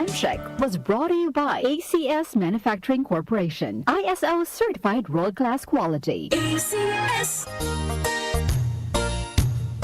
time check was brought to you by ACS Manufacturing Corporation. ISO certified world-class quality. ACS.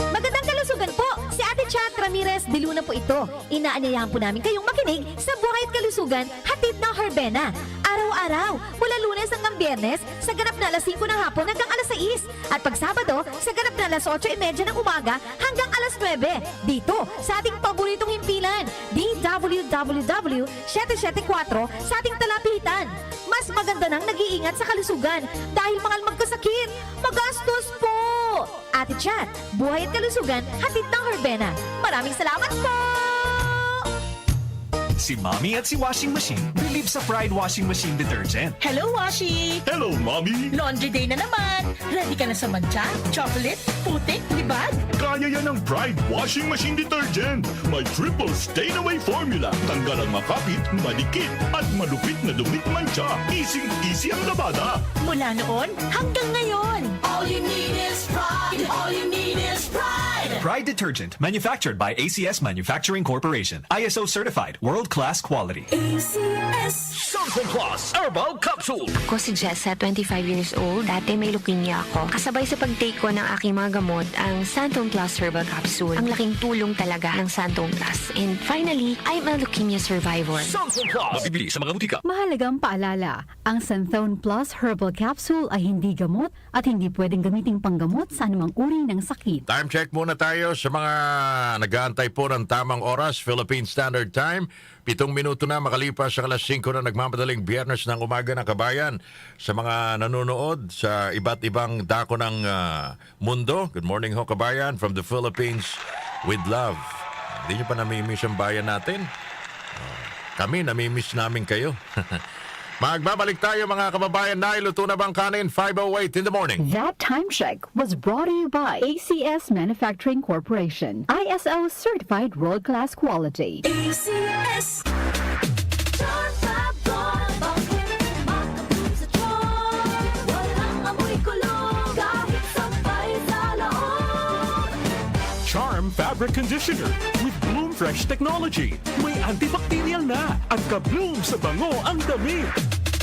Magandang kalusugan po! Si Ate Chat Ramirez de Luna po ito. Inaanyayahan po namin kayong makinig sa Buhay at Kalusugan, hatid ng Herbena. Araw-araw, mula Lunes hanggang Biyernes, sa ganap na alas 5 ng hapon hanggang alas 6. At pag Sabado, sa ganap na alas 8:30 ng umaga hanggang alas 9. Dito, sa ating paboritong himpilan, DWWW 774 sa ating talapitan. Mas maganda nang nag-iingat sa kalusugan dahil mahal magkasakit. Magastos po! Ate Chat, Buhay at Kalusugan, hatid ng Herbena. Maraming salamat po! Si Mommy at si Washing Machine believe sa Pride Washing Machine Detergent. Hello, Washi! Hello, Mommy! Laundry day na naman! Ready ka na sa mantsa, chocolate, putik, libag? Kaya yan ang Pride Washing Machine Detergent. May triple stain-away formula. Tanggal ang makapit, malikit, at malupit na dumit mancha. Easy ang labada. Mula noon hanggang ngayon. All you need is pride! All you need is pride! Pride Detergent, manufactured by ACS Manufacturing Corporation. ISO certified, world-class quality. ACS. Something Plus Herbal Capsule. Ako si Jessa, 25 years old. Dati may leukemia ako. Kasabay sa pag-take ko ng aking mga gamot, ang Santon Plus Herbal Capsule. Ang laking tulong talaga ng Santon Plus. And finally, I'm a leukemia survivor. Something Plus. Mabibili sa mga butika. Mahalagang paalala, ang Santhone Plus Herbal Capsule ay hindi gamot at hindi pwedeng gamiting panggamot sa anumang uri ng sakit. Time check muna tayo sa mga nag-aantay po ng tamang oras, Philippine Standard Time. 7 minuto na makalipas sa alas 5 na nagmamadaling Biyernes ng umaga ng kabayan. Sa mga nanonood sa iba't ibang dako ng mundo, good morning ho kabayan from the Philippines with love. Hindi nyo pa namimiss ang bayan natin? Kami, namimiss namin kayo. Magbabalik tayo mga kababayan. Nailuto na bang kanin? 5:08 in the morning. That time check was brought to you by ACS Manufacturing Corporation. ISO certified world-class quality. ACS. Charm Fab Gold. Bakit makabulong sa tiyan? Walang amoy kulong kahit sabay sa loob. Charm Fabric Conditioner with Bloom Fresh Technology. May antibacterial na at ka-bloom sa bango ang damit.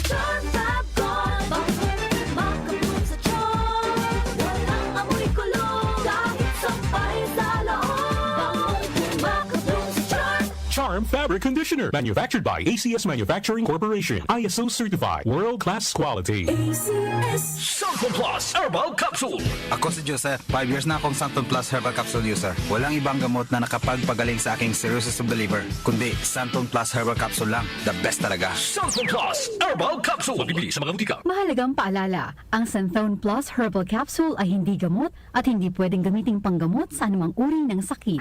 Charm Fab Gold. Bakit makabulong sa tiyan? Walang amoy kulong kahit sabay sa loob. Makabulong sa tiyan. Charm Fabric Conditioner. Manufactured by ACS Manufacturing Corporation. ISO certified. World-class quality. ACS. Something Plus Herbal Capsule. Ako si Joseph, 5 years na akong Santon Plus Herbal Capsule user. Walang ibang gamot na nakapagpagaling sa aking cirrhosis of the liver, kundi Santon Plus Herbal Capsule lang. The best talaga. Something Plus Herbal Capsule. Mabibili sa mga butika. Mahalagang paalala, ang Santhone Plus Herbal Capsule ay hindi gamot at hindi pwedeng gamiting panggamot sa anumang uri ng sakit.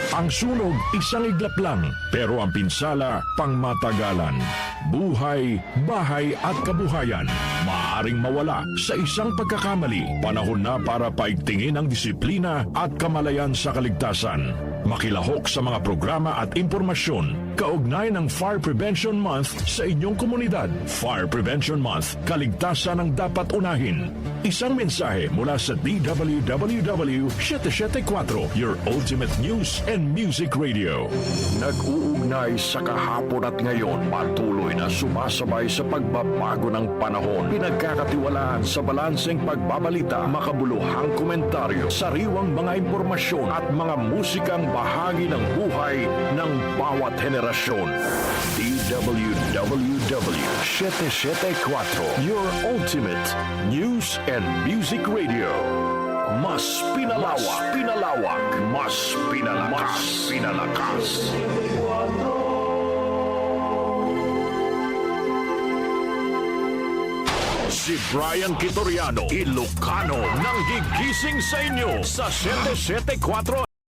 Ang sunog, isang iglap lang, pero ang pinsala, pangmatagalan. Buhay, bahay at kabuhayan, maaaring mawala sa isang pagkakamali. Panahon na para paigtingin ang disiplina at kamalayan sa kaligtasan. Makilahok sa mga programa at impormasyon kaugnay ng Fire Prevention Month sa inyong komunidad. Fire Prevention Month, kaligtasan ang dapat unahin. Isang mensahe mula sa DWWW 774, your ultimate news and music radio. Nag-uugnay sa kahapon at ngayon, patuloy na sumasabay sa pagbabago ng panahon. Pinagkakatiwalaan sa balanseng pagbabalita, makabuluhang komentaryo, sariwang mga impormasyon at mga musikang bahagi ng buhay ng bawat henerasyon. DWWW 774, your ultimate news and music radio. Mas pinalawak, mas pinalakas. Si Brian Kitoriano, Ilocano, nang gigising sa inyo sa 774